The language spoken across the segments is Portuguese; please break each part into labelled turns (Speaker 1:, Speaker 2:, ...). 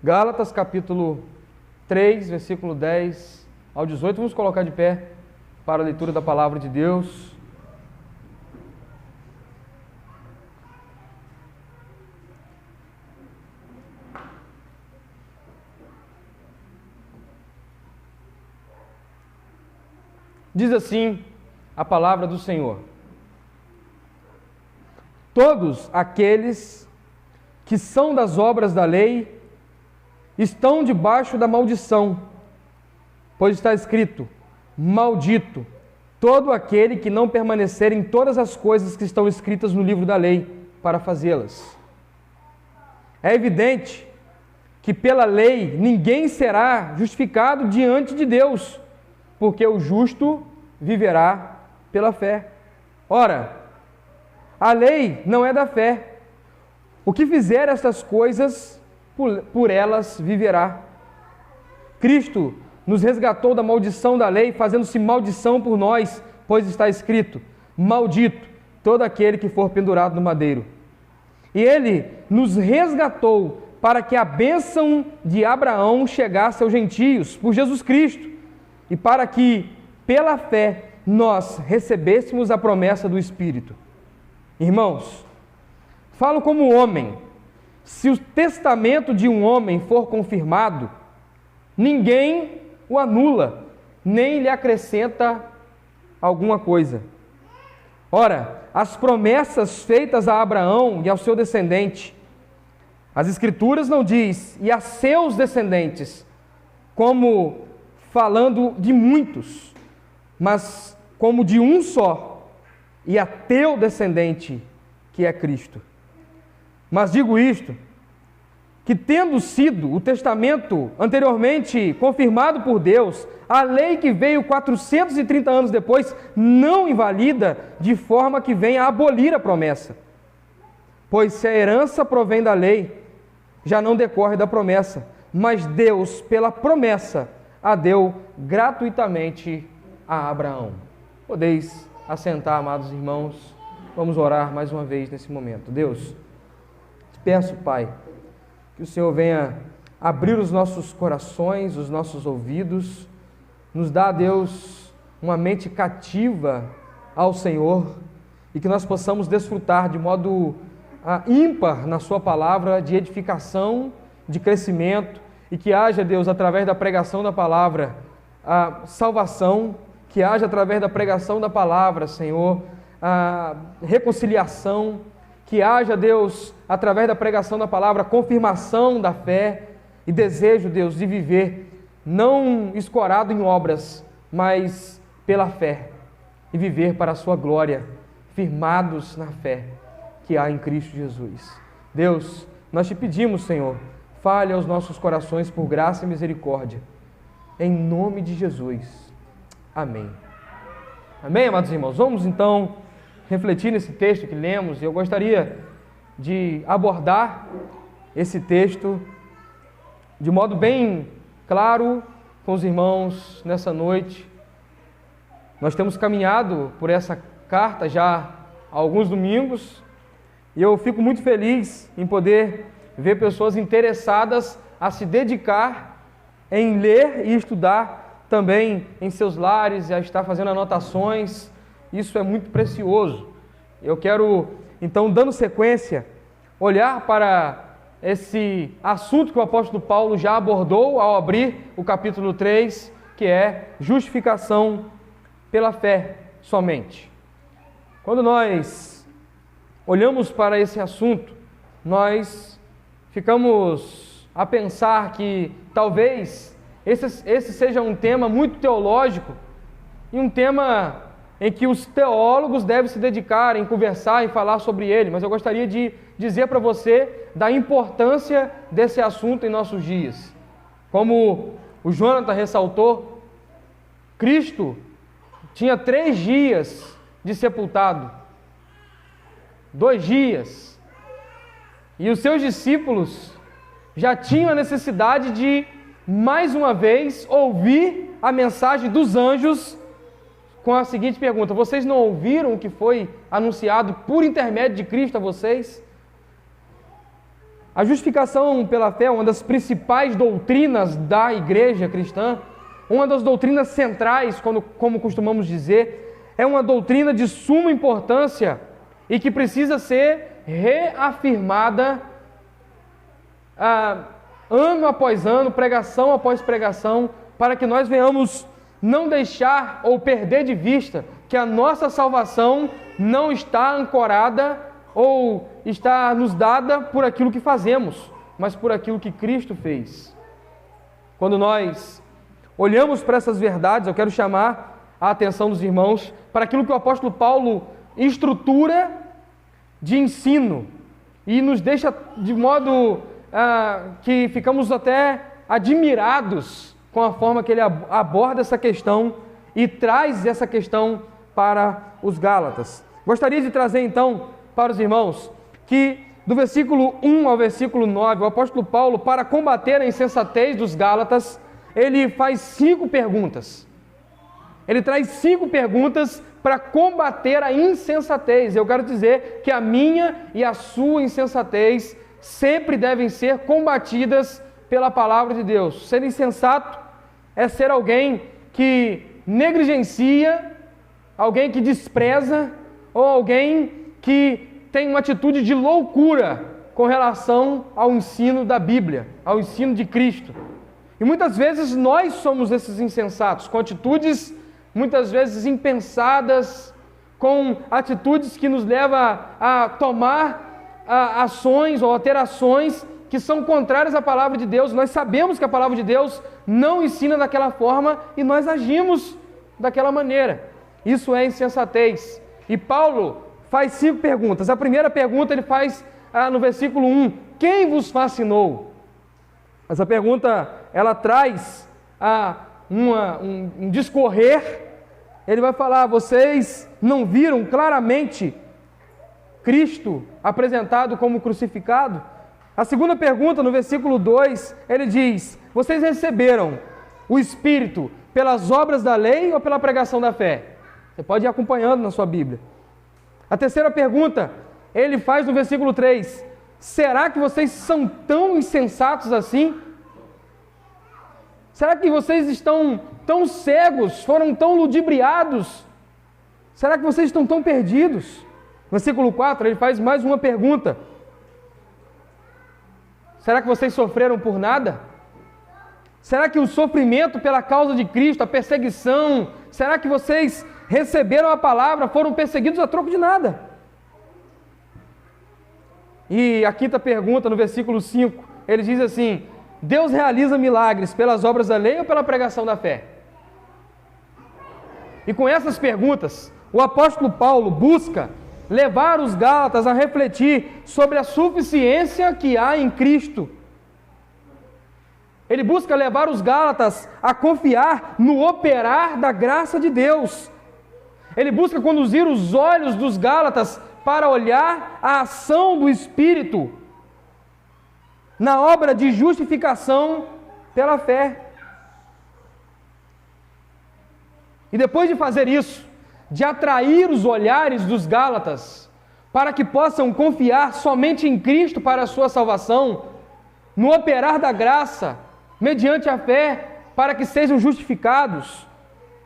Speaker 1: Gálatas capítulo 3, versículo 10 ao 18. Vamos colocar de pé para a leitura da palavra de Deus. Diz assim a palavra do Senhor: todos aqueles que são das obras da lei estão debaixo da maldição, pois está escrito: maldito todo aquele que não permanecer em todas as coisas que estão escritas no livro da lei para fazê-las. É evidente que pela lei ninguém será justificado diante de Deus, porque o justo viverá pela fé. Ora, a lei não é da fé. O que fizer estas coisas, por elas viverá. Cristo nos resgatou da maldição da lei, fazendo-se maldição por nós, pois está escrito: maldito todo aquele que for pendurado no madeiro. E Ele nos resgatou para que a bênção de Abraão chegasse aos gentios, por Jesus Cristo, e para que, pela fé, nós recebêssemos a promessa do Espírito. Irmãos, falo como homem. Se o testamento de um homem for confirmado, ninguém o anula, nem lhe acrescenta alguma coisa. Ora, as promessas feitas a Abraão e ao seu descendente, as Escrituras não diz, e a seus descendentes, como falando de muitos, mas como de um só, e a teu descendente, que é Cristo. Mas digo isto, que tendo sido o testamento anteriormente confirmado por Deus, a lei que veio 430 anos depois não invalida de forma que venha a abolir a promessa. Pois se a herança provém da lei, já não decorre da promessa, mas Deus, pela promessa, a deu gratuitamente a Abraão. Podeis assentar, amados irmãos, vamos orar mais uma vez nesse momento. Deus, te peço, Pai, que o Senhor venha abrir os nossos corações, os nossos ouvidos, nos dá, Deus, uma mente cativa ao Senhor e que nós possamos desfrutar de modo ímpar na Sua palavra de edificação, de crescimento, e que haja, Deus, através da pregação da palavra, a salvação, que haja através da pregação da palavra, Senhor, a reconciliação, que haja, Deus, através da pregação da palavra, a confirmação da fé e desejo, Deus, de viver não escorado em obras, mas pela fé, e viver para a Sua glória, firmados na fé que há em Cristo Jesus. Deus, nós te pedimos, Senhor, fale aos nossos corações por graça e misericórdia, em nome de Jesus. Amém. Amém, amados irmãos? Vamos então refletir nesse texto que lemos, e eu gostaria de abordar esse texto de modo bem claro com os irmãos nessa noite. Nós temos caminhado por essa carta já há alguns domingos, e eu fico muito feliz em poder ver pessoas interessadas a se dedicar em ler e estudar também em seus lares, e a estar fazendo anotações. Isso é muito precioso. Eu quero, então, dando sequência, olhar para esse assunto que o apóstolo Paulo já abordou ao abrir o capítulo 3, que é justificação pela fé somente. Quando nós olhamos para esse assunto, nós ficamos a pensar que talvez esse seja um tema muito teológico e um tema em que os teólogos devem se dedicar em conversar e falar sobre ele, mas eu gostaria de dizer para você da importância desse assunto em nossos dias. Como o Jonathan ressaltou, Cristo tinha 3 dias de sepultado, 2 dias, e os seus discípulos já tinham a necessidade de, mais uma vez, ouvir a mensagem dos anjos com a seguinte pergunta: vocês não ouviram o que foi anunciado por intermédio de Cristo a vocês? A justificação pela fé é uma das principais doutrinas da igreja cristã, uma das doutrinas centrais, como costumamos dizer, é uma doutrina de suma importância e que precisa ser reafirmada ano após ano, pregação após pregação, para que nós venhamos não deixar ou perder de vista que a nossa salvação não está ancorada ou está nos dada por aquilo que fazemos, mas por aquilo que Cristo fez. Quando nós olhamos para essas verdades, eu quero chamar a atenção dos irmãos para aquilo que o apóstolo Paulo estrutura de ensino e nos deixa de modo que ficamos até admirados com a forma que ele aborda essa questão e traz essa questão para os Gálatas. Gostaria de trazer então para os irmãos que do versículo 1 ao versículo 9, o apóstolo Paulo, para combater a insensatez dos Gálatas, ele faz 5 perguntas. Ele traz 5 perguntas para combater a insensatez. Eu quero dizer que a minha e a sua insensatez sempre devem ser combatidas pela palavra de Deus. Ser insensato é ser alguém que negligencia, alguém que despreza, ou alguém que tem uma atitude de loucura com relação ao ensino da Bíblia, ao ensino de Cristo. E muitas vezes nós somos esses insensatos, com atitudes muitas vezes impensadas, com atitudes que nos levam a tomar ações ou a ter ações que são contrárias à palavra de Deus. Nós sabemos que a palavra de Deus não ensina daquela forma e nós agimos daquela maneira. Isso é insensatez. E Paulo faz 5 perguntas. A primeira pergunta ele faz no versículo 1. Quem vos fascinou? Essa pergunta, ela traz um discorrer. Ele vai falar, vocês não viram claramente Cristo apresentado como crucificado? A segunda pergunta, no versículo 2, ele diz, vocês receberam o Espírito pelas obras da lei ou pela pregação da fé? Você pode ir acompanhando na sua Bíblia. A terceira pergunta, ele faz no versículo 3, será que vocês são tão insensatos assim? Será que vocês estão tão cegos, foram tão ludibriados? Será que vocês estão tão perdidos? Versículo 4, ele faz mais uma pergunta. Será que vocês sofreram por nada? Será que o sofrimento pela causa de Cristo, a perseguição, será que vocês receberam a palavra, foram perseguidos a troco de nada? E a quinta pergunta, no versículo 5, ele diz assim, Deus realiza milagres pelas obras da lei ou pela pregação da fé? E com essas perguntas, o apóstolo Paulo busca levar os Gálatas a refletir sobre a suficiência que há em Cristo. Ele busca levar os Gálatas a confiar no operar da graça de Deus. Ele busca conduzir os olhos dos Gálatas para olhar a ação do Espírito na obra de justificação pela fé. E depois de fazer isso, de atrair os olhares dos Gálatas para que possam confiar somente em Cristo para a sua salvação, no operar da graça, mediante a fé, para que sejam justificados,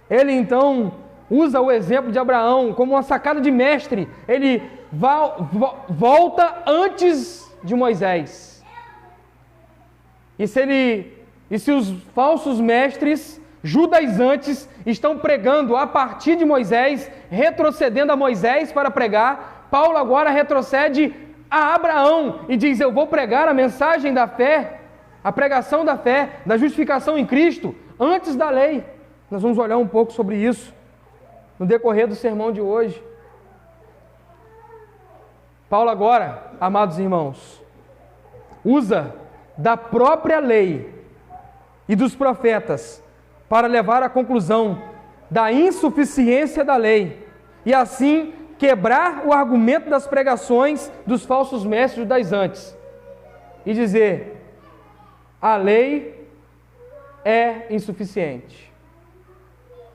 Speaker 1: ele então usa o exemplo de Abraão como uma sacada de mestre. Ele volta antes de Moisés. E se os falsos mestres judaizantes estão pregando a partir de Moisés, retrocedendo a Moisés para pregar, Paulo agora retrocede a Abraão e diz, eu vou pregar a mensagem da fé, a pregação da fé, da justificação em Cristo, antes da lei. Nós vamos olhar um pouco sobre isso no decorrer do sermão de hoje. Paulo agora, amados irmãos, usa da própria lei e dos profetas para levar à conclusão da insuficiência da lei e assim quebrar o argumento das pregações dos falsos mestres judaizantes e dizer, a lei é insuficiente.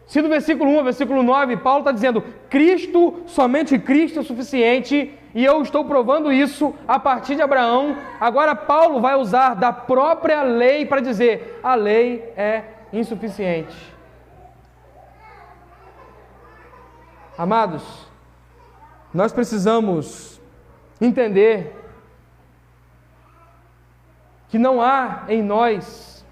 Speaker 1: Se do versículo 1 ao versículo 9, Paulo está dizendo, somente Cristo é suficiente, e eu estou provando isso a partir de Abraão. Agora Paulo vai usar da própria lei para dizer: a lei é insuficiente. Amados, nós precisamos entender que não há em nós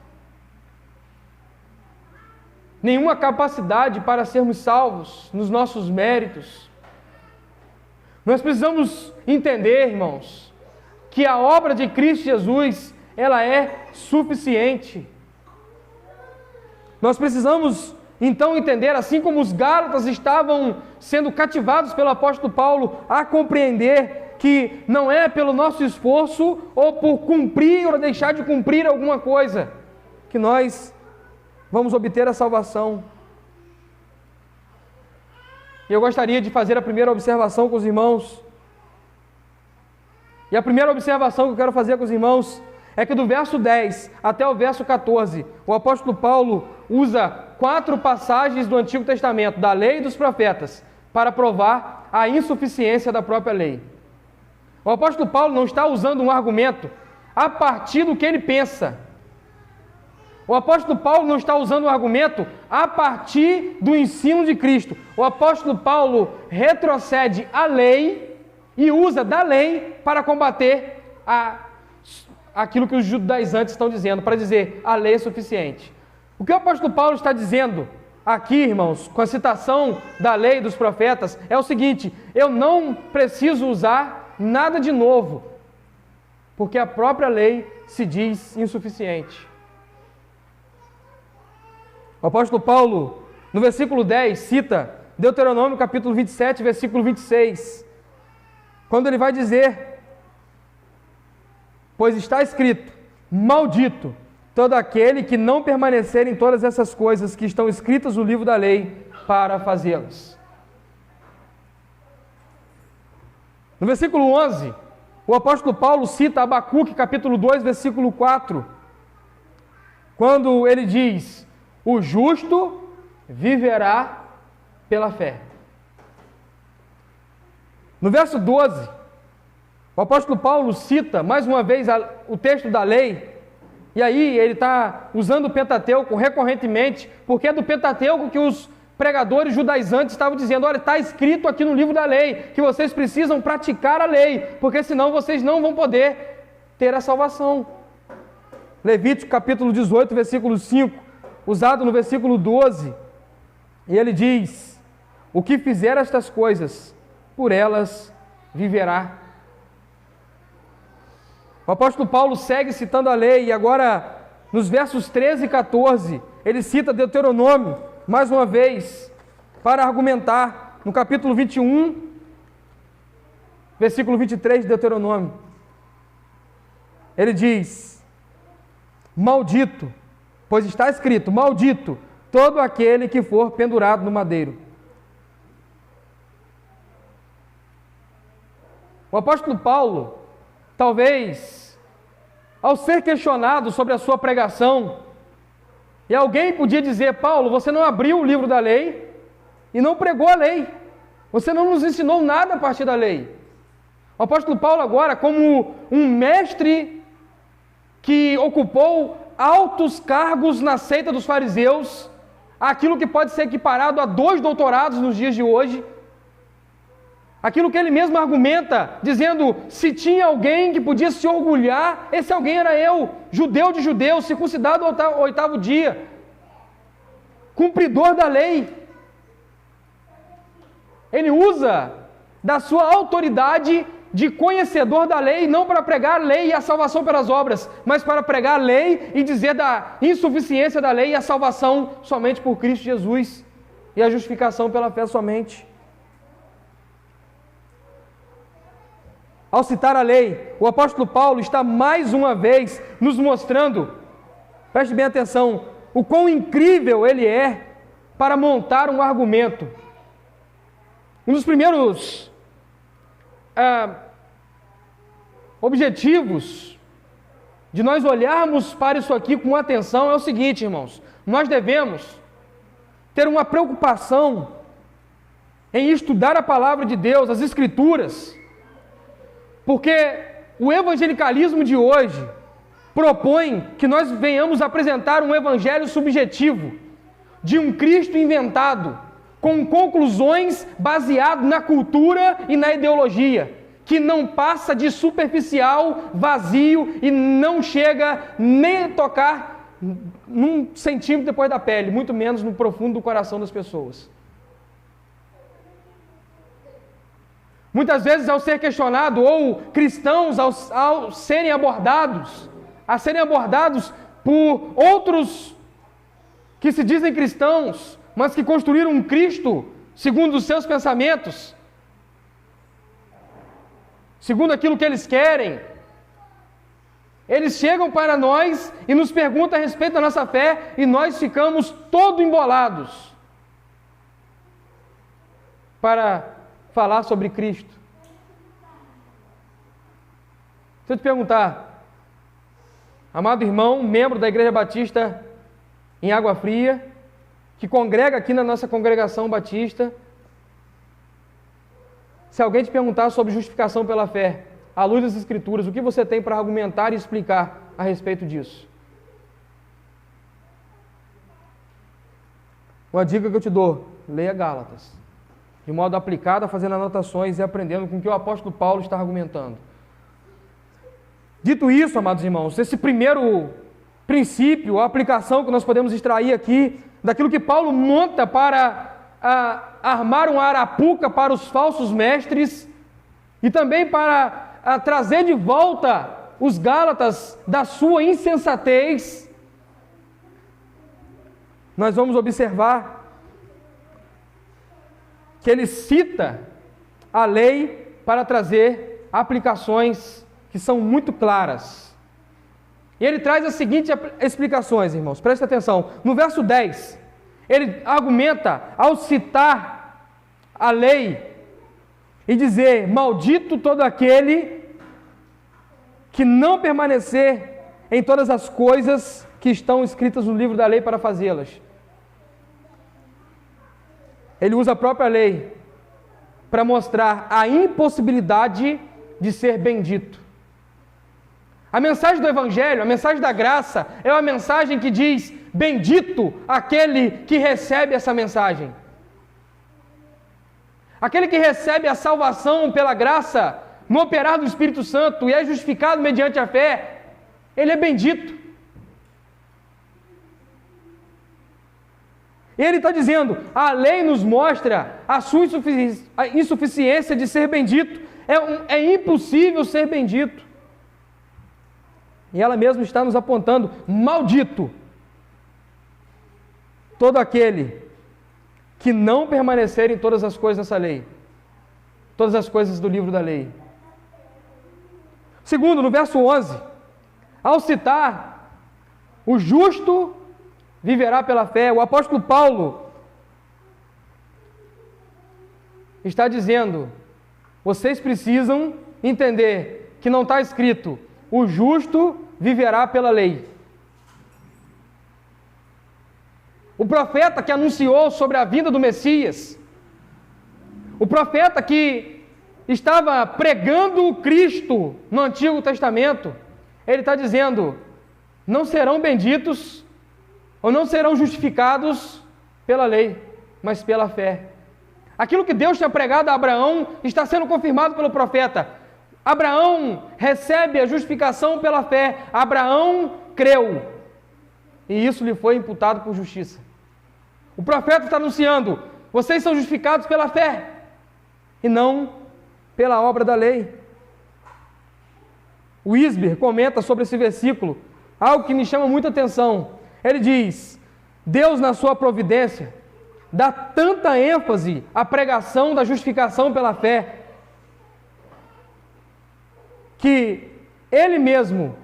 Speaker 1: nenhuma capacidade para sermos salvos nos nossos méritos. Nós precisamos entender, irmãos, que a obra de Cristo Jesus, ela é suficiente. Nós precisamos então entender, assim como os Gálatas estavam sendo cativados pelo apóstolo Paulo a compreender que não é pelo nosso esforço ou por cumprir ou deixar de cumprir alguma coisa que nós vamos obter a salvação. E eu gostaria de fazer a primeira observação com os irmãos. E a primeira observação que eu quero fazer com os irmãos é que do verso 10 até o verso 14, o apóstolo Paulo usa 4 passagens do Antigo Testamento, da lei e dos profetas, para provar a insuficiência da própria lei. O apóstolo Paulo não está usando um argumento a partir do que ele pensa. O apóstolo Paulo não está usando um argumento a partir do ensino de Cristo. O apóstolo Paulo retrocede à lei e usa da lei para combater aquilo que os judaizantes estão dizendo, para dizer: a lei é suficiente. O que o apóstolo Paulo está dizendo aqui, irmãos, com a citação da lei e dos profetas, é o seguinte: eu não preciso usar nada de novo, porque a própria lei se diz insuficiente. O apóstolo Paulo, no versículo 10, cita Deuteronômio capítulo 27, versículo 26, quando ele vai dizer: pois está escrito, maldito todo aquele que não permanecer em todas essas coisas que estão escritas no livro da lei para fazê-las. No versículo 11, o apóstolo Paulo cita Abacuque capítulo 2, versículo 4, quando ele diz: o justo viverá pela fé. No verso 12, o apóstolo Paulo cita mais uma vez o texto da lei, e aí ele está usando o Pentateuco recorrentemente, porque é do Pentateuco que os pregadores judaizantes estavam dizendo: olha, está escrito aqui no livro da lei, que vocês precisam praticar a lei, porque senão vocês não vão poder ter a salvação. Levítico capítulo 18, versículo 5, usado no versículo 12, e ele diz: o que fizer estas coisas, por elas viverá. O apóstolo Paulo segue citando a lei, e agora, nos versos 13 e 14, ele cita Deuteronômio, mais uma vez, para argumentar, no capítulo 21, versículo 23 de Deuteronômio. Ele diz: maldito, pois está escrito, maldito todo aquele que for pendurado no madeiro. O apóstolo Paulo, talvez, ao ser questionado sobre a sua pregação, e alguém podia dizer: Paulo, você não abriu o livro da lei e não pregou a lei, você não nos ensinou nada a partir da lei. O apóstolo Paulo agora, como um mestre que ocupou altos cargos na seita dos fariseus, aquilo que pode ser equiparado a 2 doutorados nos dias de hoje, aquilo que ele mesmo argumenta, dizendo: se tinha alguém que podia se orgulhar, esse alguém era eu, judeu de judeus, circuncidado ao 8º dia, cumpridor da lei. Ele usa da sua autoridade de conhecedor da lei, não para pregar a lei e a salvação pelas obras, mas para pregar a lei e dizer da insuficiência da lei e a salvação somente por Cristo Jesus, e a justificação pela fé somente. Ao citar a lei, o apóstolo Paulo está mais uma vez nos mostrando, preste bem atenção, o quão incrível ele é para montar um argumento. Um dos primeiros objetivos de nós olharmos para isso aqui com atenção é o seguinte, irmãos: nós devemos ter uma preocupação em estudar a palavra de Deus, as Escrituras, Porque o evangelicalismo de hoje propõe que nós venhamos apresentar um evangelho subjetivo, de um Cristo inventado, com conclusões baseadas na cultura e na ideologia, que não passa de superficial, vazio e não chega nem a tocar num centímetro depois da pele, muito menos no profundo do coração das pessoas. Muitas vezes, ao ser questionado, ou cristãos ao serem abordados, por outros que se dizem cristãos, mas que construíram um Cristo segundo os seus pensamentos, segundo aquilo que eles querem, eles chegam para nós e nos perguntam a respeito da nossa fé e nós ficamos todo embolados para falar sobre Cristo. Deixa eu te perguntar, amado irmão, membro da Igreja Batista em Água Fria, que congrega aqui na nossa congregação batista, se alguém te perguntar sobre justificação pela fé, à luz das Escrituras, o que você tem para argumentar e explicar a respeito disso? Uma dica que eu te dou, leia Gálatas, de modo aplicado, fazendo anotações e aprendendo com o que o apóstolo Paulo está argumentando. Dito isso, amados irmãos, esse primeiro princípio, a aplicação que nós podemos extrair aqui, daquilo que Paulo monta para armar uma arapuca para os falsos mestres e também para trazer de volta os Gálatas da sua insensatez, nós vamos observar que ele cita a lei para trazer aplicações que são muito claras. E ele traz as seguintes explicações, irmãos, presta atenção. No verso 10, ele argumenta, ao citar a lei, e dizer: maldito todo aquele que não permanecer em todas as coisas que estão escritas no livro da lei para fazê-las. Ele usa a própria lei para mostrar a impossibilidade de ser bendito. A mensagem do Evangelho, a mensagem da graça, é uma mensagem que diz: bendito aquele que recebe essa mensagem. Aquele que recebe a salvação pela graça, no operar do Espírito Santo, e é justificado mediante a fé, ele é bendito. Ele está dizendo, a lei nos mostra a sua insuficiência de ser bendito. É impossível ser bendito. E ela mesma está nos apontando: maldito todo aquele que não permanecer em todas as coisas dessa lei, todas as coisas do livro da lei. Segundo, no verso 11, ao citar o justo viverá pela fé, o apóstolo Paulo está dizendo: vocês precisam entender que não está escrito o justo viverá pela lei. O profeta que anunciou sobre a vinda do Messias, o profeta que estava pregando o Cristo no Antigo Testamento, ele está dizendo: não serão benditos ou não serão justificados pela lei, mas pela fé. Aquilo que Deus tinha pregado a Abraão está sendo confirmado pelo profeta. Abraão recebe a justificação pela fé. Abraão creu, e isso lhe foi imputado por justiça. O profeta está anunciando: vocês são justificados pela fé, e não pela obra da lei. O Wisber comenta sobre esse versículo algo que me chama muita atenção. Ele diz: Deus, na sua providência, dá tanta ênfase à pregação da justificação pela fé, que Ele mesmo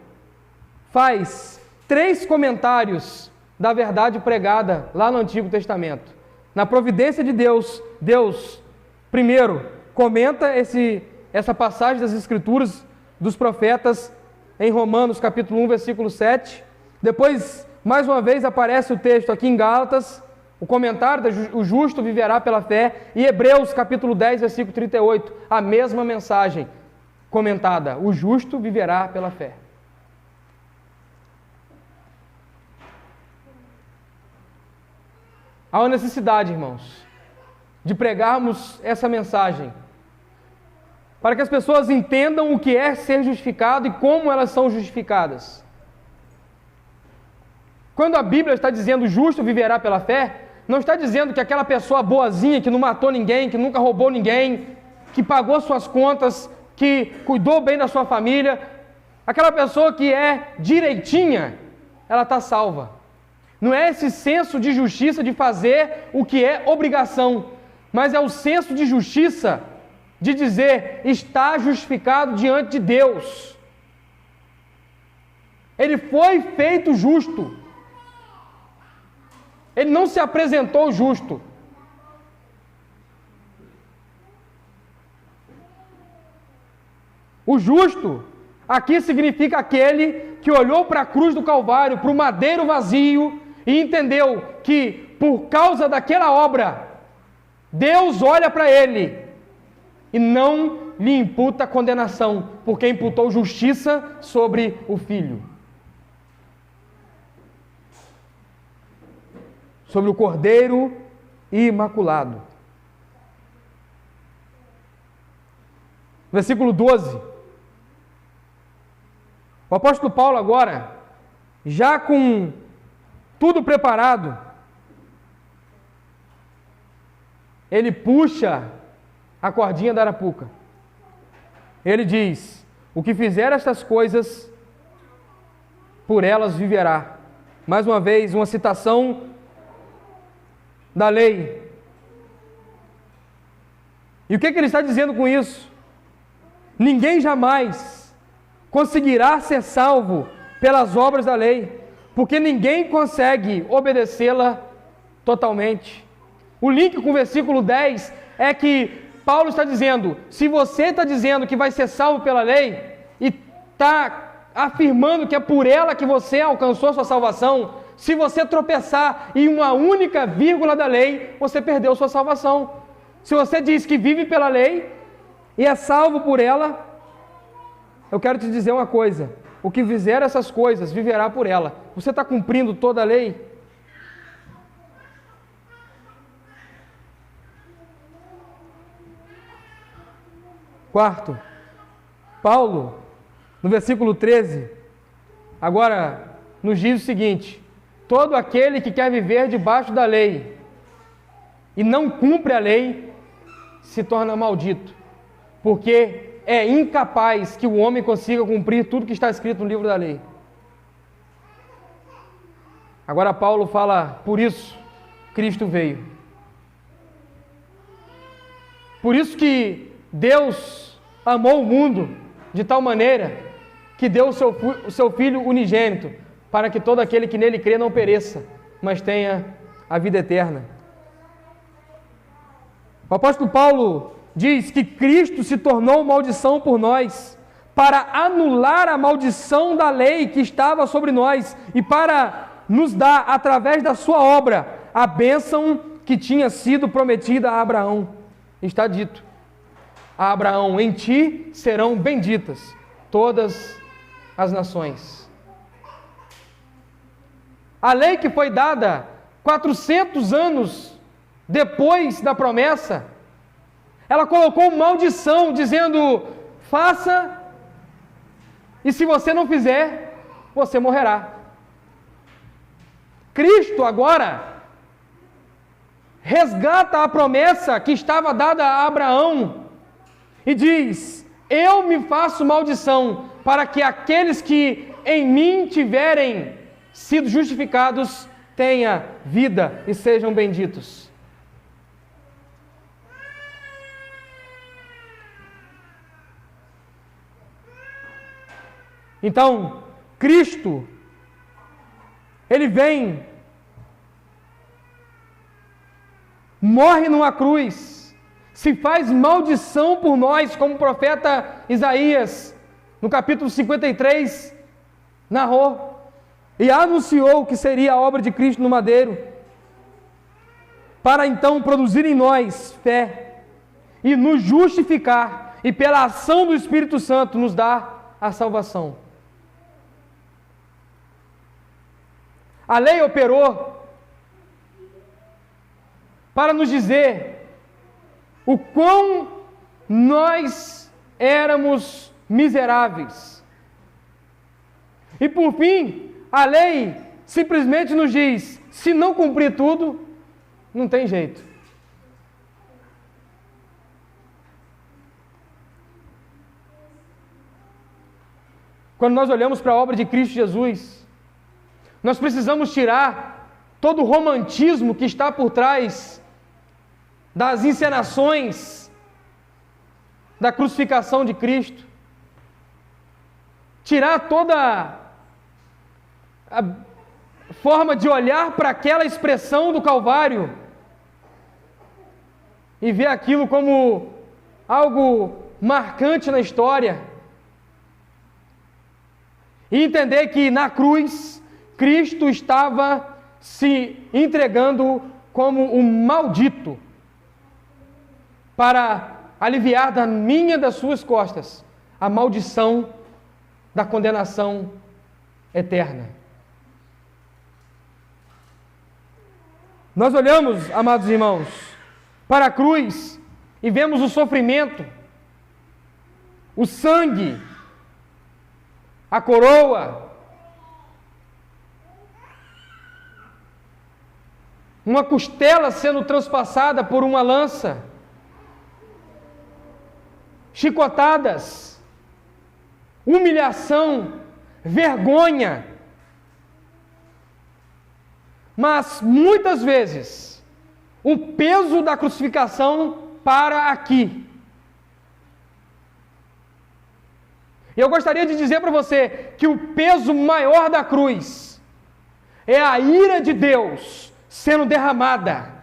Speaker 1: faz 3 comentários da verdade pregada lá no Antigo Testamento. Na providência de Deus, Deus, primeiro, comenta essa passagem das Escrituras, dos profetas, em Romanos capítulo 1, versículo 7. Depois, mais uma vez, aparece o texto aqui em Gálatas, o comentário o justo viverá pela fé, e Hebreus capítulo 10, versículo 38, a mesma mensagem. comentada: o justo viverá pela fé. Há uma necessidade, irmãos, de pregarmos essa mensagem, para que as pessoas entendam o que é ser justificado e como elas são justificadas. Quando a Bíblia está dizendo o justo viverá pela fé, não está dizendo que aquela pessoa boazinha, que não matou ninguém, que nunca roubou ninguém, que pagou suas contas, que cuidou bem da sua família, aquela pessoa que é direitinha, ela está salva. Não é esse senso de justiça de fazer o que é obrigação, mas é o senso de justiça de dizer: está justificado diante de Deus. Ele foi feito justo. Ele não se apresentou justo. O justo aqui significa aquele que olhou para a cruz do Calvário, para o madeiro vazio, e entendeu que, por causa daquela obra, Deus olha para ele e não lhe imputa condenação, porque imputou justiça sobre o Filho, sobre o Cordeiro imaculado. Versículo 12. O apóstolo Paulo agora, já com tudo preparado, ele puxa a cordinha da arapuca. Ele diz: o que fizer estas coisas, por elas viverá. Mais uma vez, uma citação da lei. E o que ele está dizendo com isso? Ninguém jamais conseguirá ser salvo pelas obras da lei, porque ninguém consegue obedecê-la totalmente. O link com o versículo 10 é que Paulo está dizendo: se você está dizendo que vai ser salvo pela lei, e está afirmando que é por ela que você alcançou sua salvação, se você tropeçar em uma única vírgula da lei, você perdeu sua salvação. Se você diz que vive pela lei e é salvo por ela, eu quero te dizer uma coisa: o que fizer essas coisas, viverá por ela. Você está cumprindo toda a lei? Quarto, Paulo, no versículo 13, agora nos diz o seguinte: todo aquele que quer viver debaixo da lei e não cumpre a lei, se torna maldito, porque é incapaz que o homem consiga cumprir tudo que está escrito no livro da lei. Agora Paulo fala: por isso Cristo veio. Por isso que Deus amou o mundo de tal maneira que deu o seu Filho unigênito, para que todo aquele que nele crê não pereça, mas tenha a vida eterna. O apóstolo Paulo diz que Cristo se tornou maldição por nós, para anular a maldição da lei que estava sobre nós e para nos dar, através da sua obra, a bênção que tinha sido prometida a Abraão. Está dito a Abraão: em ti serão benditas todas as nações. A lei que foi dada 400 anos depois da promessa, ela colocou maldição, dizendo: faça, e se você não fizer, você morrerá. Cristo agora resgata a promessa que estava dada a Abraão e diz: eu me faço maldição, para que aqueles que em mim tiverem sido justificados tenham vida e sejam benditos. Então, Cristo, Ele vem, morre numa cruz, se faz maldição por nós, como o profeta Isaías, no capítulo 53, narrou, e anunciou que seria a obra de Cristo no madeiro, para então produzir em nós fé, e nos justificar, e pela ação do Espírito Santo nos dá a salvação. A lei operou para nos dizer o quão nós éramos miseráveis. E por fim, a lei simplesmente nos diz: se não cumprir tudo, não tem jeito. Quando nós olhamos para a obra de Cristo Jesus, nós precisamos tirar todo o romantismo que está por trás das encenações da crucificação de Cristo, tirar toda a forma de olhar para aquela expressão do Calvário e ver aquilo como algo marcante na história, e entender que na cruz Cristo estava se entregando como um maldito para aliviar da minha e das suas costas a maldição da condenação eterna. Nós olhamos, amados irmãos, para a cruz e vemos o sofrimento, o sangue, a coroa, uma costela sendo transpassada por uma lança, chicotadas, humilhação, vergonha. Mas muitas vezes o peso da crucificação para aqui. E eu gostaria de dizer para você que o peso maior da cruz é a ira de Deus sendo derramada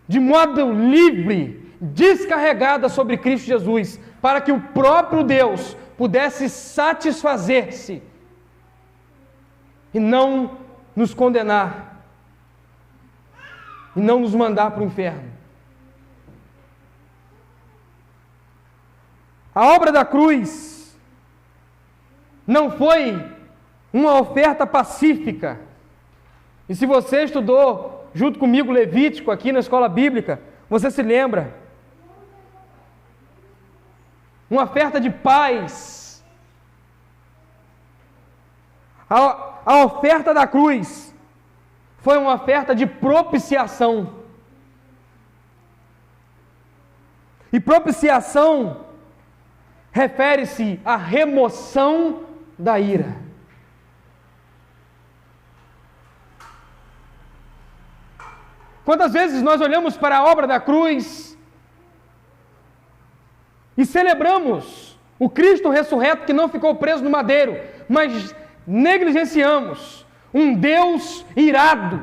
Speaker 1: de modo livre, descarregada sobre Cristo Jesus, para que o próprio Deus pudesse satisfazer-se e não nos condenar e não nos mandar para o inferno. A obra da cruz não foi uma oferta pacífica. E se você estudou junto comigo Levítico aqui na escola bíblica, você se lembra. Uma oferta de paz. A oferta da cruz foi uma oferta de propiciação. E propiciação refere-se à remoção da ira. Quantas vezes nós olhamos para a obra da cruz e celebramos o Cristo ressurreto que não ficou preso no madeiro, mas negligenciamos um Deus irado,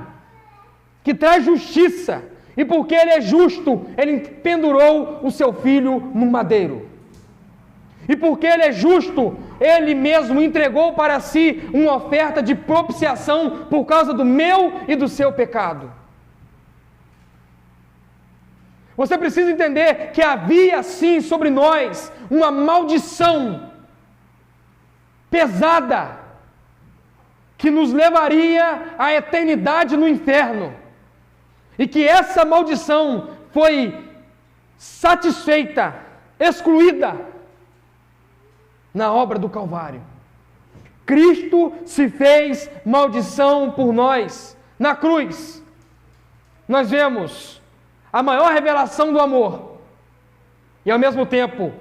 Speaker 1: que traz justiça, e porque Ele é justo, Ele pendurou o seu Filho no madeiro. E porque Ele é justo, Ele mesmo entregou para si uma oferta de propiciação por causa do meu e do seu pecado. Você precisa entender que havia sim sobre nós uma maldição pesada que nos levaria à eternidade no inferno. E que essa maldição foi satisfeita, excluída na obra do Calvário. Cristo se fez maldição por nós. Na cruz, nós vemos a maior revelação do amor e, ao mesmo tempo,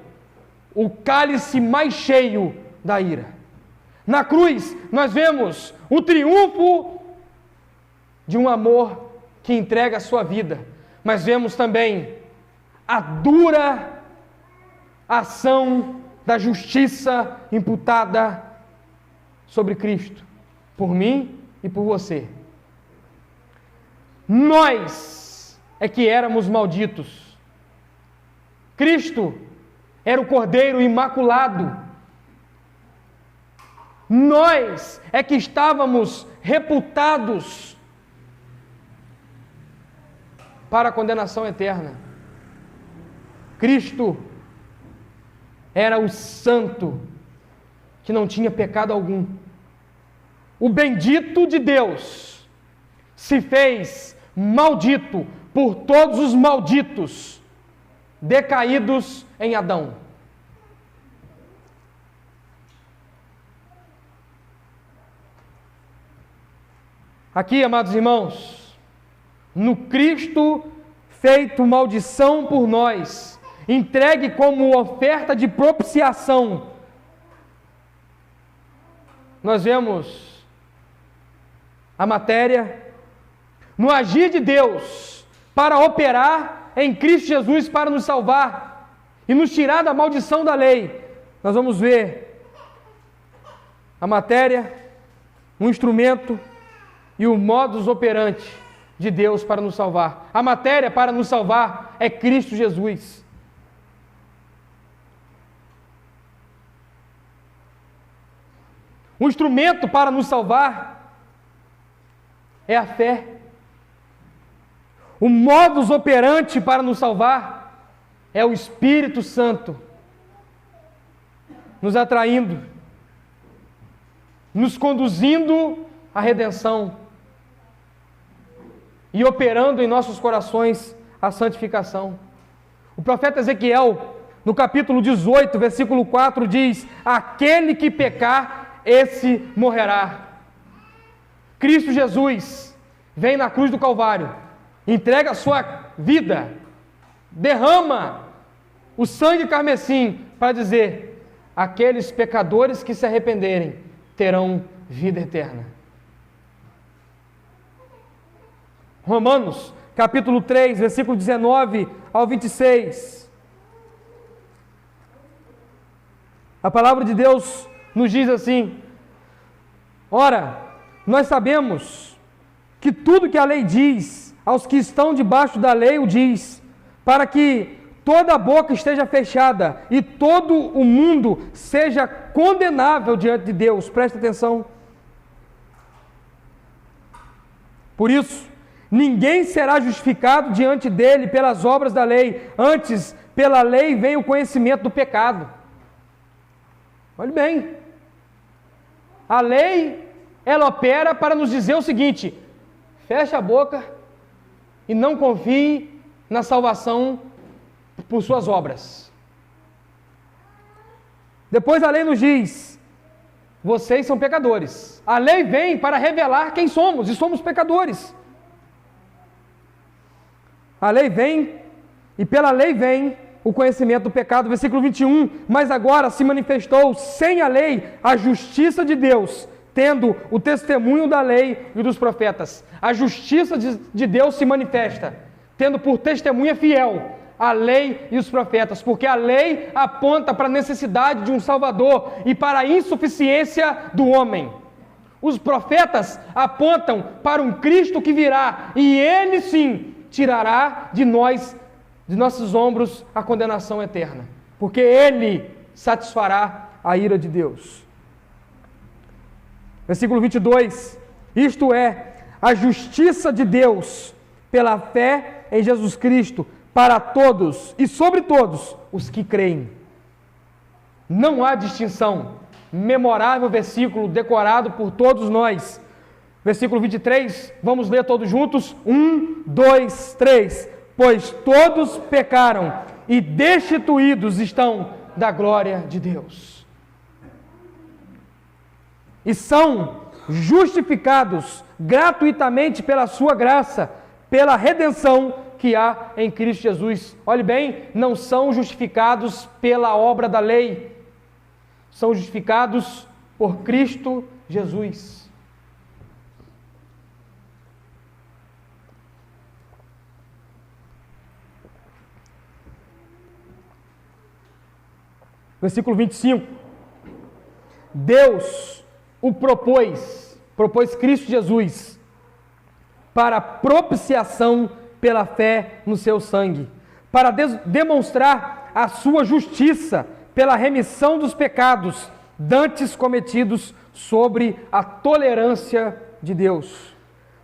Speaker 1: o cálice mais cheio da ira. Na cruz, nós vemos o triunfo de um amor que entrega a sua vida, mas vemos também a dura ação da justiça imputada sobre Cristo, por mim e por você. Nós é que éramos malditos. Cristo era o Cordeiro imaculado. Nós é que estávamos reputados para a condenação eterna. Cristo era o santo, que não tinha pecado algum. O bendito de Deus se fez maldito por todos os malditos decaídos em Adão. Aqui, amados irmãos, no Cristo feito maldição por nós, entregue como oferta de propiciação, nós vemos a matéria no agir de Deus para operar em Cristo Jesus para nos salvar e nos tirar da maldição da lei. Nós vamos ver a matéria, um instrumento e o modus operandi de Deus para nos salvar. A matéria para nos salvar é Cristo Jesus. O instrumento para nos salvar é a fé. O modus operandi para nos salvar é o Espírito Santo, nos atraindo, nos conduzindo à redenção e operando em nossos corações a santificação. O profeta Ezequiel, no capítulo 18, versículo 4, diz: aquele que pecar, esse morrerá. Cristo Jesus vem na cruz do Calvário, entrega a sua vida, derrama o sangue carmesim para dizer: aqueles pecadores que se arrependerem terão vida eterna. Romanos, capítulo 3, versículo 19 ao 26. A palavra de Deus nos diz assim: ora, nós sabemos que tudo que a lei diz, aos que estão debaixo da lei o diz, para que toda a boca esteja fechada e todo o mundo seja condenável diante de Deus. Presta atenção. Por isso, ninguém será justificado diante dele pelas obras da lei, antes, pela lei vem o conhecimento do pecado. Olhe bem, a lei, ela opera para nos dizer o seguinte: feche a boca e não confie na salvação por suas obras. Depois a lei nos diz: vocês são pecadores. A lei vem para revelar quem somos, e somos pecadores. A lei vem, e pela lei vem o conhecimento do pecado. Versículo 21, mas agora se manifestou sem a lei a justiça de Deus, tendo o testemunho da lei e dos profetas. A justiça de Deus se manifesta, tendo por testemunha fiel a lei e os profetas, porque a lei aponta para a necessidade de um Salvador e para a insuficiência do homem. Os profetas apontam para um Cristo que virá, e Ele sim tirará de nossos ombros a condenação eterna, porque Ele satisfará a ira de Deus. Versículo 22, isto é, a justiça de Deus pela fé em Jesus Cristo, para todos e sobre todos os que creem. Não há distinção. Memorável versículo decorado por todos nós. Versículo 23, vamos ler todos juntos? 1, 2, 3. Pois todos pecaram e destituídos estão da glória de Deus. E são justificados gratuitamente pela sua graça, pela redenção que há em Cristo Jesus. Olhe bem, não são justificados pela obra da lei, são justificados por Cristo Jesus. Versículo 25. Deus o propôs Cristo Jesus para propiciação pela fé no seu sangue, para demonstrar a sua justiça pela remissão dos pecados dantes cometidos sobre a tolerância de Deus,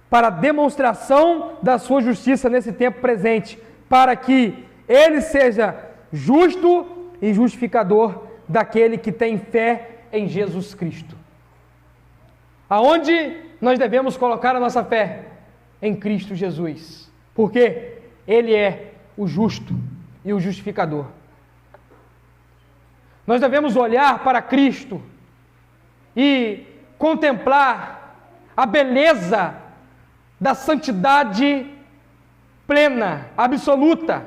Speaker 1: para demonstração da sua justiça nesse tempo presente, para que Ele seja justo e justificador daquele que tem fé em Jesus Cristo. Aonde nós devemos colocar a nossa fé? Em Cristo Jesus. Porque Ele é o justo e o justificador. Nós devemos olhar para Cristo e contemplar a beleza da santidade plena, absoluta.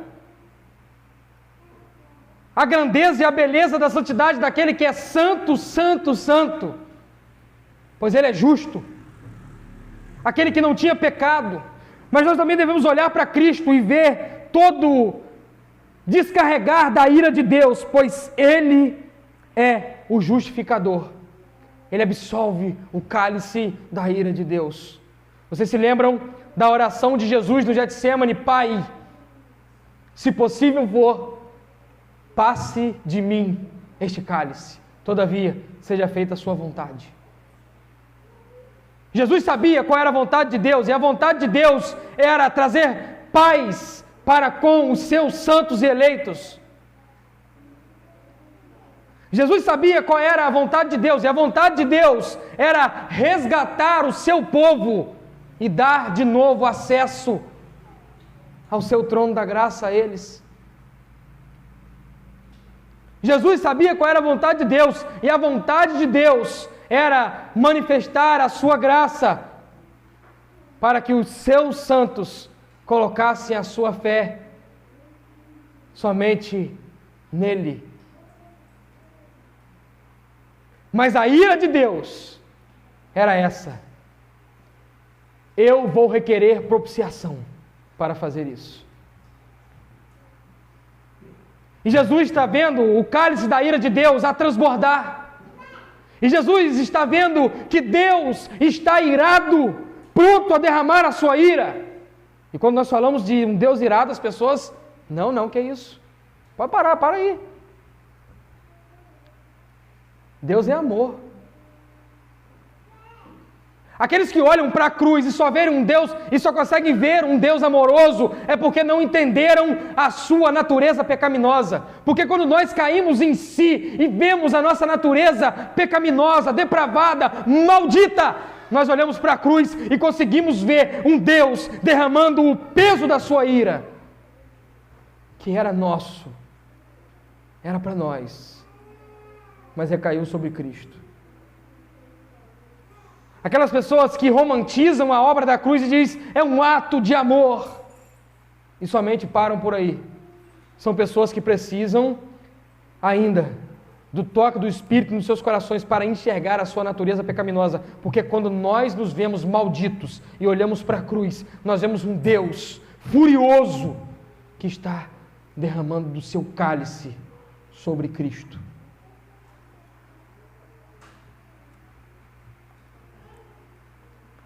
Speaker 1: A grandeza e a beleza da santidade daquele que é santo, santo, santo, pois Ele é justo. Aquele que não tinha pecado. Mas nós também devemos olhar para Cristo e ver todo descarregar da ira de Deus, pois Ele é o justificador. Ele absolve o cálice da ira de Deus. Vocês se lembram da oração de Jesus no Getsemane? Pai, se possível for, passe de mim este cálice, todavia seja feita a sua vontade. Jesus sabia qual era a vontade de Deus, e a vontade de Deus era trazer paz para com os seus santos e eleitos. Jesus sabia qual era a vontade de Deus, e a vontade de Deus era resgatar o seu povo e dar de novo acesso ao seu trono da graça a eles. Jesus sabia qual era a vontade de Deus, e a vontade de Deus era manifestar a sua graça para que os seus santos colocassem a sua fé somente nele. Mas a ira de Deus era essa: eu vou requerer propiciação para fazer isso. E Jesus está vendo o cálice da ira de Deus a transbordar. E Jesus está vendo que Deus está irado, pronto a derramar a sua ira. E quando nós falamos de um Deus irado, as pessoas, não, que é isso? Pode parar, para aí. Deus é amor. Aqueles que olham para a cruz e só verem um Deus, e só conseguem ver um Deus amoroso, é porque não entenderam a sua natureza pecaminosa. Porque quando nós caímos em si e vemos a nossa natureza pecaminosa, depravada, maldita, nós olhamos para a cruz e conseguimos ver um Deus derramando o peso da sua ira, que era nosso, era para nós, mas recaiu sobre Cristo. Aquelas pessoas que romantizam a obra da cruz e dizem, é um ato de amor, e somente param por aí. São pessoas que precisam ainda do toque do Espírito nos seus corações para enxergar a sua natureza pecaminosa, porque quando nós nos vemos malditos e olhamos para a cruz, nós vemos um Deus furioso que está derramando do seu cálice sobre Cristo.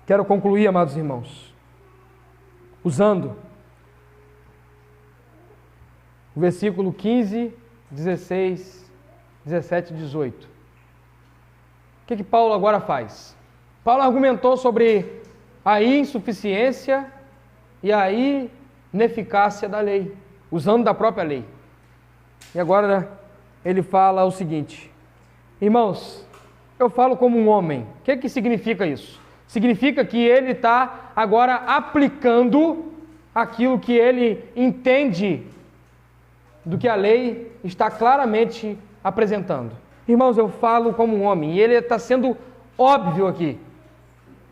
Speaker 1: Quero concluir, amados irmãos, usando o versículo 15, 16, 17 e 18. O que Paulo agora faz? Paulo argumentou sobre a insuficiência e a ineficácia da lei, usando da própria lei. E agora ele fala o seguinte: irmãos, eu falo como um homem. O que significa isso? Significa que ele está agora aplicando aquilo que ele entende do que a lei está claramente apresentando. Irmãos, eu falo como um homem, e ele está sendo óbvio aqui.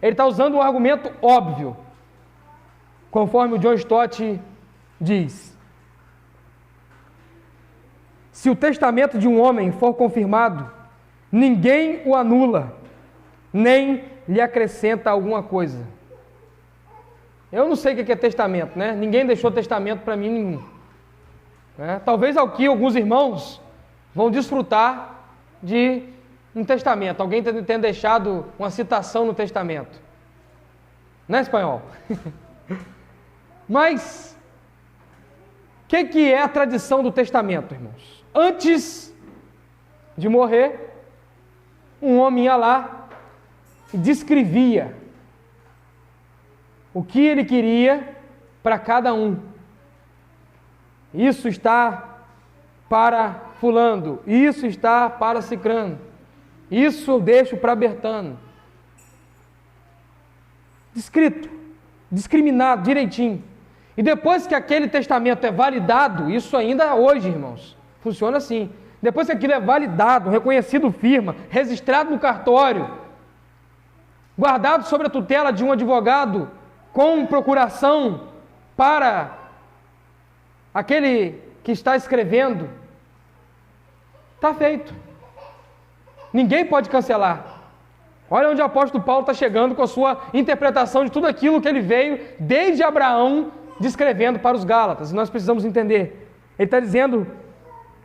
Speaker 1: Ele está usando um argumento óbvio, conforme o John Stott diz. Se o testamento de um homem for confirmado, ninguém o anula, nem lhe acrescenta alguma coisa. Eu não sei o que é testamento, né? Ninguém deixou testamento para mim nenhum. Talvez aqui alguns irmãos vão desfrutar de um testamento. Alguém tenha deixado uma citação no testamento. Não é espanhol? Mas, o que é a tradição do testamento, irmãos? Antes de morrer, um homem ia lá e descrevia o que ele queria para cada um. Isso está para fulano, isso está para cicrano, isso eu deixo para Bertano. Descrito, discriminado, direitinho. E depois que aquele testamento é validado, isso ainda hoje, irmãos, funciona assim. Depois que aquilo é validado, reconhecido firma, registrado no cartório, guardado sob a tutela de um advogado com procuração para aquele que está escrevendo, está feito. Ninguém pode cancelar. Olha onde o apóstolo Paulo está chegando com a sua interpretação de tudo aquilo que ele veio desde Abraão descrevendo para os Gálatas. E nós precisamos entender. Ele está dizendo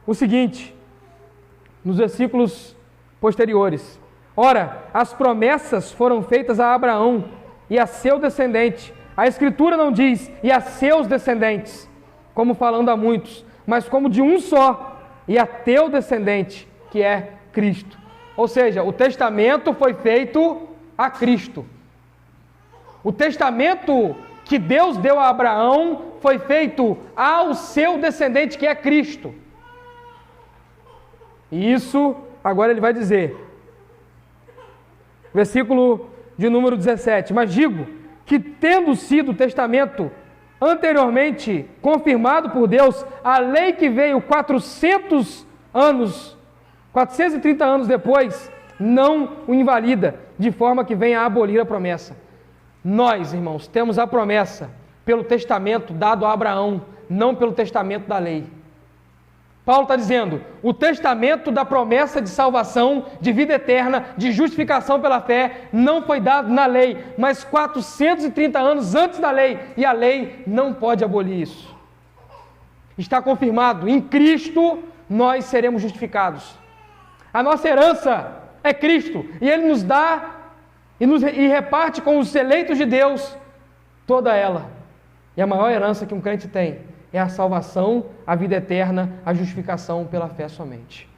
Speaker 1: o seguinte, nos versículos posteriores: ora, as promessas foram feitas a Abraão e a seu descendente. A Escritura não diz e a seus descendentes, como falando a muitos, mas como de um só, e a teu descendente, que é Cristo. Ou seja, o testamento foi feito a Cristo. O testamento que Deus deu a Abraão foi feito ao seu descendente, que é Cristo. E isso, agora ele vai dizer, versículo de número 17: mas digo que, tendo sido o testamento anteriormente confirmado por Deus, a lei que veio 430 anos depois, não o invalida, de forma que venha a abolir a promessa. Nós, irmãos, temos a promessa pelo testamento dado a Abraão, não pelo testamento da lei. Paulo está dizendo, o testamento da promessa de salvação, de vida eterna, de justificação pela fé, não foi dado na lei, mas 430 anos antes da lei, e a lei não pode abolir isso. Está confirmado, em Cristo nós seremos justificados. A nossa herança é Cristo, e Ele nos dá e reparte com os eleitos de Deus toda ela. E a maior herança que um crente tem é a salvação, a vida eterna, a justificação pela fé somente.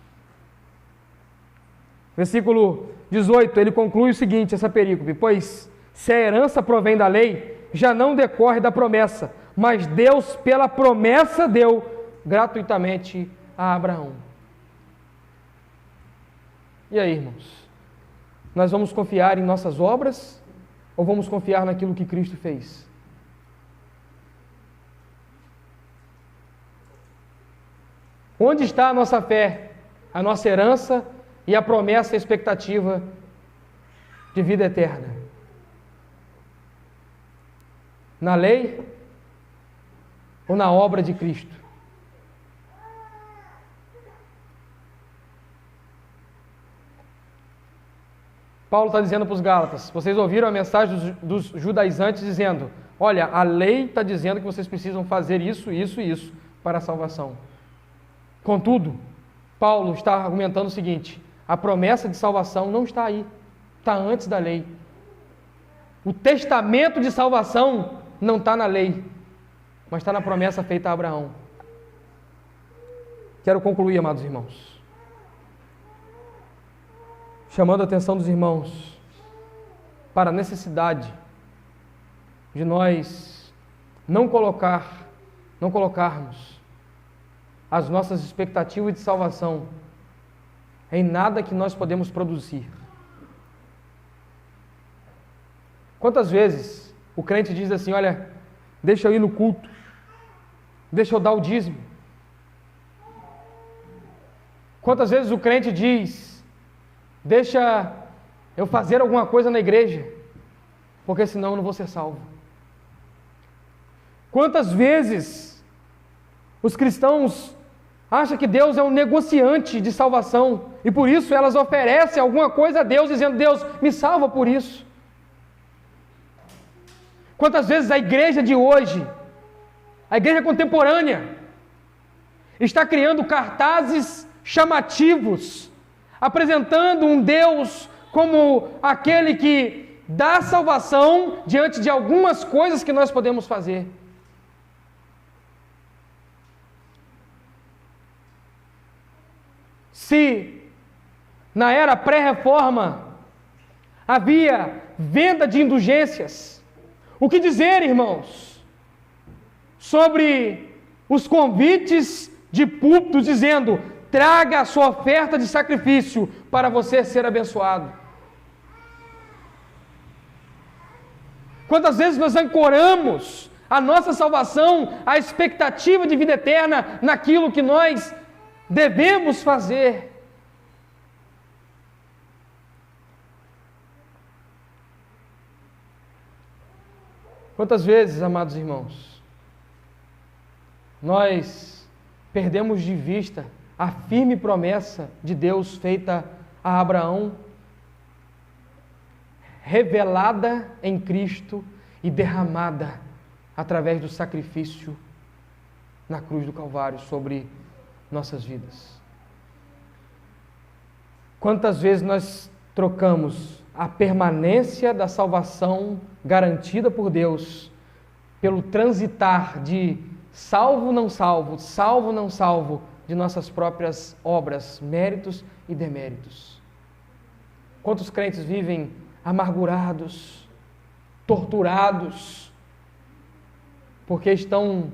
Speaker 1: Versículo 18, ele conclui o seguinte, essa perícope: pois se a herança provém da lei, já não decorre da promessa, mas Deus pela promessa deu gratuitamente a Abraão. E aí, irmãos? Nós vamos confiar em nossas obras ou vamos confiar naquilo que Cristo fez? Onde está a nossa fé, a nossa herança e a promessa e a expectativa de vida eterna? Na lei ou na obra de Cristo? Paulo está dizendo para os Gálatas, vocês ouviram a mensagem dos judaizantes dizendo, olha, a lei está dizendo que vocês precisam fazer isso, isso e isso para a salvação. Contudo, Paulo está argumentando o seguinte, a promessa de salvação não está aí, está antes da lei. O testamento de salvação não está na lei, mas está na promessa feita a Abraão. Quero concluir, amados irmãos, chamando a atenção dos irmãos para a necessidade de nós não colocarmos as nossas expectativas de salvação em nada que nós podemos produzir. Quantas vezes o crente diz assim, olha, deixa eu ir no culto, deixa eu dar o dízimo. Quantas vezes o crente diz, deixa eu fazer alguma coisa na igreja, porque senão eu não vou ser salvo. Quantas vezes os cristãos acham que Deus é um negociante de salvação, e por isso elas oferecem alguma coisa a Deus, dizendo, Deus, me salva por isso. Quantas vezes a igreja de hoje, a igreja contemporânea, está criando cartazes chamativos, apresentando um Deus como aquele que dá salvação diante de algumas coisas que nós podemos fazer. Se na era pré-reforma havia venda de indulgências, o que dizer, irmãos, sobre os convites de púlpitos dizendo, traga a sua oferta de sacrifício para você ser abençoado. Quantas vezes nós ancoramos a nossa salvação, a expectativa de vida eterna naquilo que nós devemos fazer? Quantas vezes, amados irmãos, nós perdemos de vista a firme promessa de Deus feita a Abraão, revelada em Cristo e derramada através do sacrifício na cruz do Calvário sobre nossas vidas. Quantas vezes nós trocamos a permanência da salvação garantida por Deus pelo transitar de salvo não salvo de nossas próprias obras, méritos e deméritos. Quantos crentes vivem amargurados, torturados, porque estão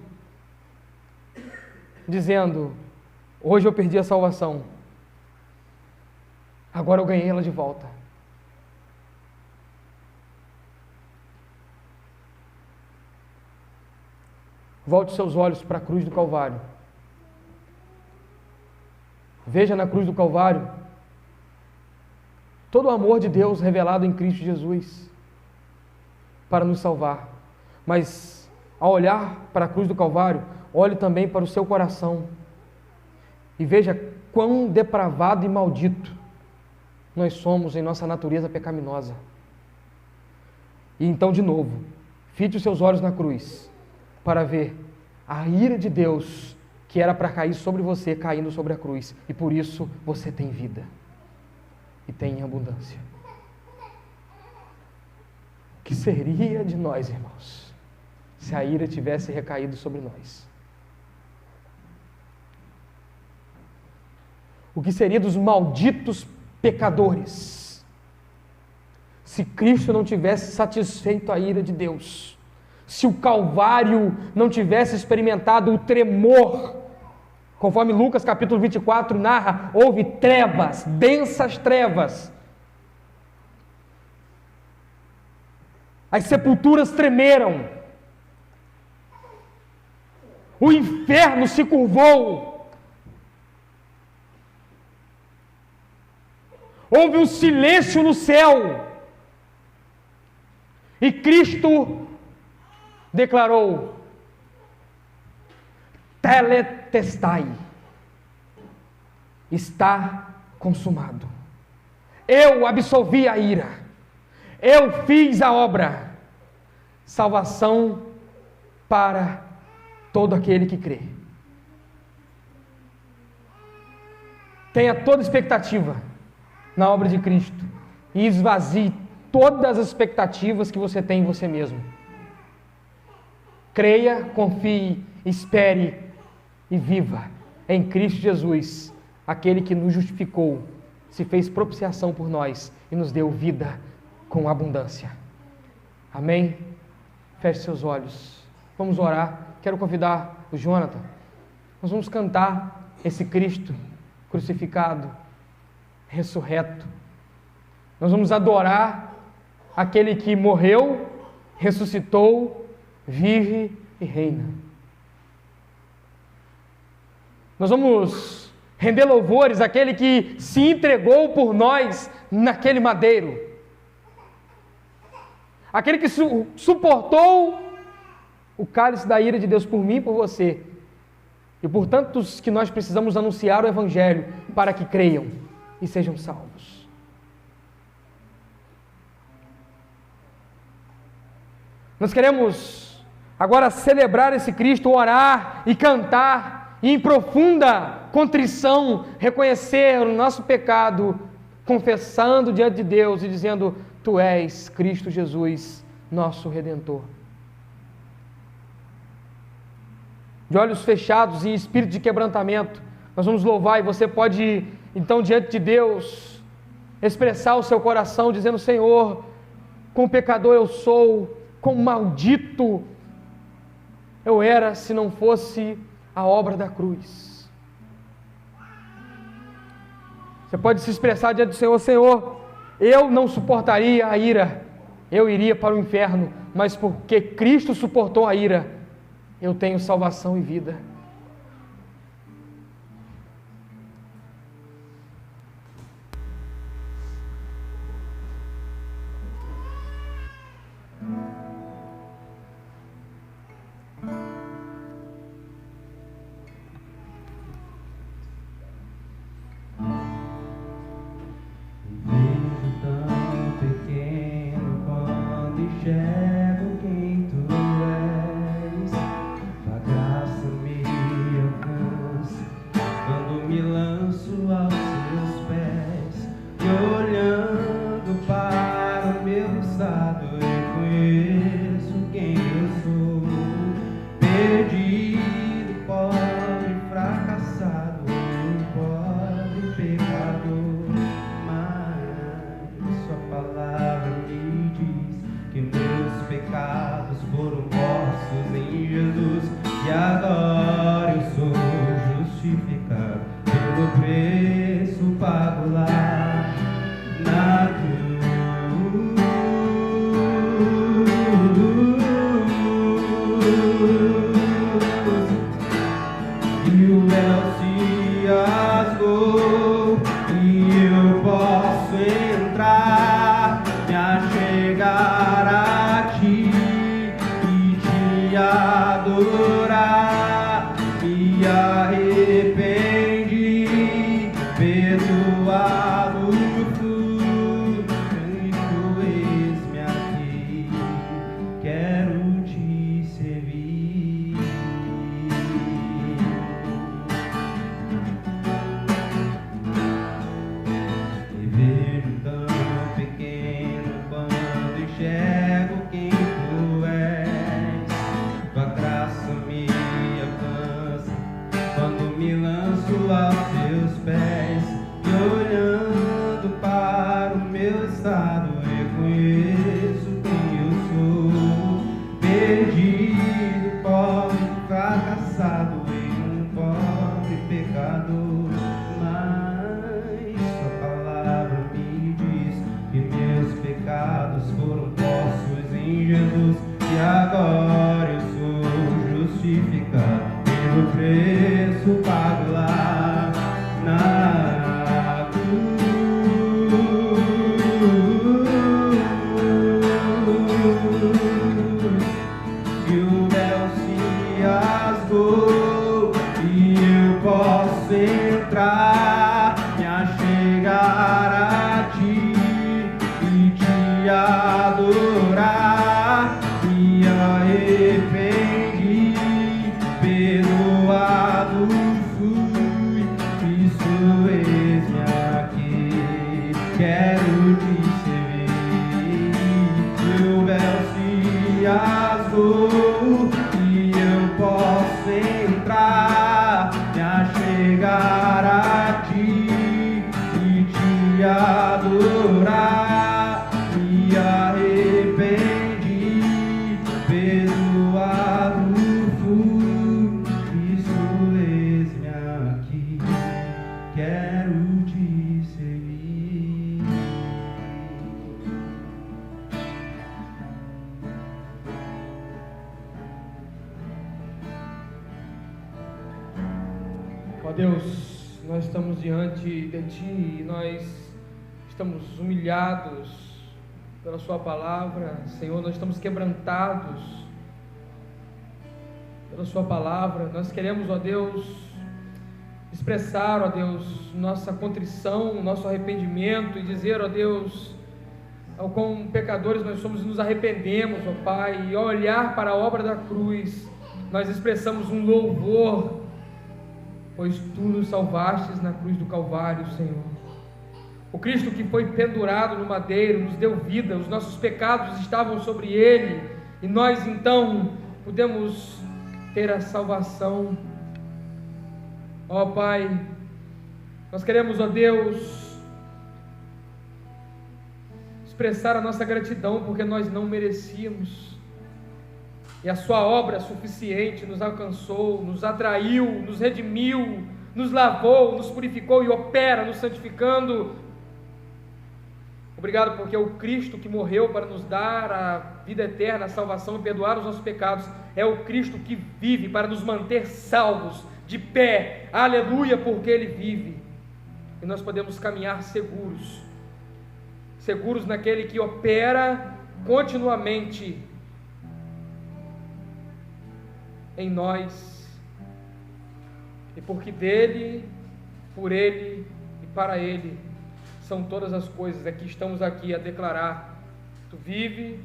Speaker 1: dizendo: hoje eu perdi a salvação, agora eu ganhei ela de volta. Volte seus olhos para a cruz do Calvário. Veja na cruz do Calvário todo o amor de Deus revelado em Cristo Jesus para nos salvar. Mas, ao olhar para a cruz do Calvário, olhe também para o seu coração e veja quão depravado e maldito nós somos em nossa natureza pecaminosa. E então, de novo, fite os seus olhos na cruz para ver a ira de Deus que era para cair sobre você, caindo sobre a cruz. E por isso você tem vida e tem em abundância. O que seria de nós, irmãos, se a ira tivesse recaído sobre nós? O que seria dos malditos pecadores se Cristo não tivesse satisfeito a ira de Deus? Se o Calvário não tivesse experimentado o tremor, conforme Lucas capítulo 24 narra, houve trevas, densas trevas. As sepulturas tremeram. O inferno se curvou. Houve um silêncio no céu. E Cristo declarou: tetelestai, está consumado. Eu absolvi a ira, eu fiz a obra, salvação para todo aquele que crê. Tenha toda expectativa na obra de Cristo e esvazie todas as expectativas que você tem em você mesmo. Creia, confie, espere e viva em Cristo Jesus, aquele que nos justificou, se fez propiciação por nós e nos deu vida com abundância. Amém? Feche seus olhos. Vamos orar. Quero convidar o Jonathan. Nós vamos cantar esse Cristo crucificado, ressurreto. Nós vamos adorar aquele que morreu, ressuscitou, vive e reina. Nós vamos render louvores àquele que se entregou por nós naquele madeiro. Aquele que suportou o cálice da ira de Deus por mim e por você. E por tantos que nós precisamos anunciar o Evangelho para que creiam e sejam salvos. Nós queremos agora celebrar esse Cristo, orar e cantar, e em profunda contrição reconhecer o nosso pecado, confessando diante de Deus e dizendo: Tu és Cristo Jesus, nosso Redentor. De olhos fechados e espírito de quebrantamento, nós vamos louvar, e você pode, então, diante de Deus, expressar o seu coração, dizendo: Senhor, quão pecador eu sou, quão maldito eu era se não fosse a obra da cruz. Você pode se expressar diante do Senhor: Senhor, eu não suportaria a ira, eu iria para o inferno, mas porque Cristo suportou a ira, eu tenho salvação e vida. Ó Deus, nós estamos diante de Ti e nós estamos humilhados pela Sua palavra. Senhor, nós estamos quebrantados pela Sua palavra. Nós queremos, ó Deus, expressar, ó Deus, nossa contrição, nosso arrependimento e dizer, ó Deus, ao quão pecadores nós somos e nos arrependemos, ó Pai, e ao olhar para a obra da cruz, nós expressamos um louvor, pois Tu nos salvastes na cruz do Calvário, Senhor. O Cristo que foi pendurado no madeiro nos deu vida, os nossos pecados estavam sobre Ele, e nós então pudemos ter a salvação. Ó Pai, nós queremos, ó Deus, expressar a nossa gratidão, porque nós não merecíamos, e a Sua obra suficiente nos alcançou, nos atraiu, nos redimiu, nos lavou, nos purificou e opera, nos santificando. Obrigado porque o Cristo que morreu para nos dar a vida eterna, a salvação e perdoar os nossos pecados, é o Cristo que vive para nos manter salvos, de pé, aleluia, porque Ele vive, e nós podemos caminhar seguros, seguros naquele que opera continuamente em nós, e porque dele, por Ele e para Ele são todas as coisas. Aqui estamos aqui a declarar: Tu vive,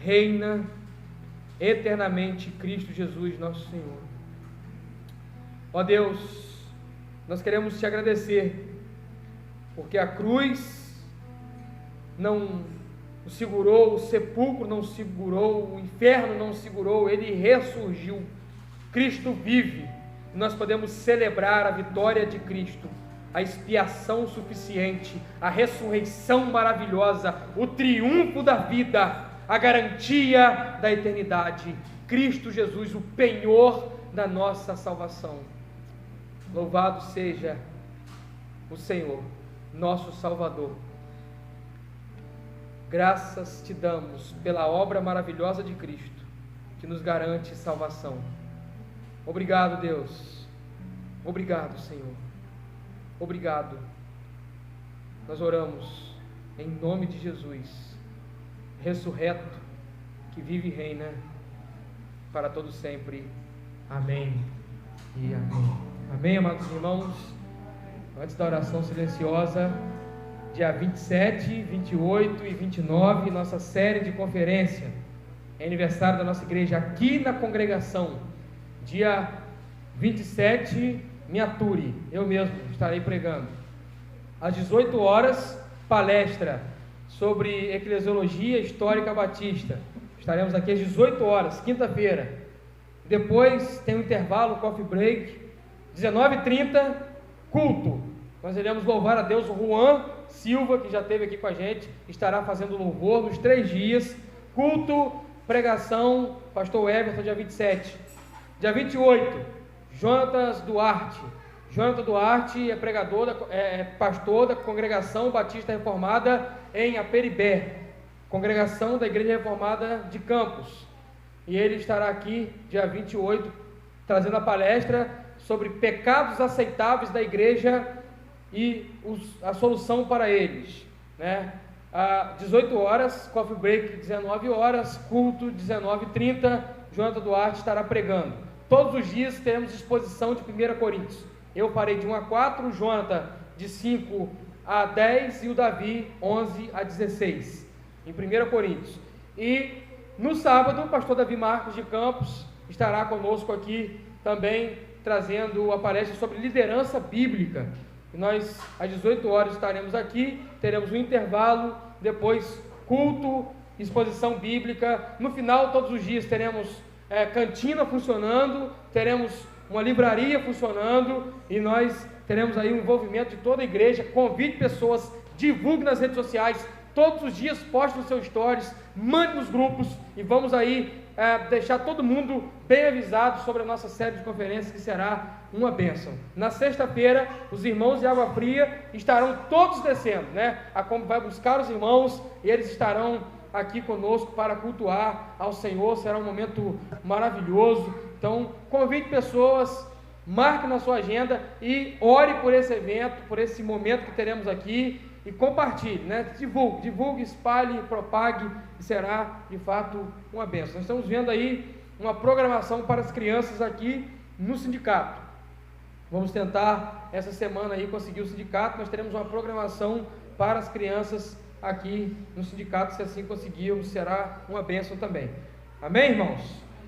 Speaker 1: reina eternamente, Cristo Jesus nosso Senhor. Ó Deus, nós queremos te agradecer, porque a cruz não o segurou, o sepulcro não segurou, o inferno não segurou, ele ressurgiu. Cristo vive, e nós podemos celebrar a vitória de Cristo, a expiação suficiente, a ressurreição maravilhosa, o triunfo da vida, a garantia da eternidade. Cristo Jesus, o penhor da nossa salvação. Louvado seja o Senhor, nosso Salvador. Graças te damos pela obra maravilhosa de Cristo, que nos garante salvação. Obrigado, Deus. Obrigado, Senhor. Obrigado. Nós oramos em nome de Jesus, ressurreto, que vive e reina para todo sempre. Amém e amém. Amém, amados irmãos. Antes da oração silenciosa, dia 27, 28 e 29, nossa série de conferência, é aniversário da nossa igreja aqui na congregação. Dia 27, me ature, eu mesmo estarei pregando. Às 18 horas, palestra sobre eclesiologia histórica batista. Estaremos aqui às 18 horas, quinta-feira. Depois tem um intervalo, coffee break. 19h30, culto. Nós iremos louvar a Deus. O Juan Silva, que já esteve aqui com a gente, estará fazendo louvor nos 3 dias. Culto, pregação, pastor Everton, dia 27. Dia 28, Jonatas Duarte. Jonatas Duarte é pregador, pastor da Congregação Batista Reformada em Aperibé, congregação da Igreja Reformada de Campos. E ele estará aqui, dia 28, trazendo a palestra sobre pecados aceitáveis da igreja e a solução para eles, né? Às 18 horas, coffee break 19 horas, culto 19h30, Jonatas Duarte estará pregando. Todos os dias teremos exposição de 1 Coríntios. Eu farei de 1 a 4, o Jonatas de 5 a 10 e o Davi 11 a 16, em 1 Coríntios. E no sábado, o pastor Davi Marcos de Campos estará conosco aqui também, trazendo a palestra sobre liderança bíblica. E nós, às 18 horas, estaremos aqui, teremos um intervalo, depois culto, exposição bíblica. No final, todos os dias, teremos cantina funcionando, teremos uma livraria funcionando, e nós teremos aí o envolvimento de toda a igreja. Convide pessoas, divulgue nas redes sociais, todos os dias poste nos seus stories, mande nos grupos, e vamos aí deixar todo mundo bem avisado sobre a nossa série de conferências, que será uma bênção. Na sexta-feira, os irmãos de Água Fria estarão todos descendo, né? A Como vai buscar os irmãos, e eles estarão aqui conosco para cultuar ao Senhor. Será um momento maravilhoso. Então, convide pessoas, marque na sua agenda e ore por esse evento, por esse momento que teremos aqui, e compartilhe, né? Divulgue, espalhe, propague, e será de fato uma bênção. Nós estamos vendo aí uma programação para as crianças aqui no sindicato. Vamos tentar essa semana aí conseguir o sindicato. Nós teremos uma programação para as crianças aqui no sindicato. Se assim conseguirmos, será uma bênção também. Amém, irmãos?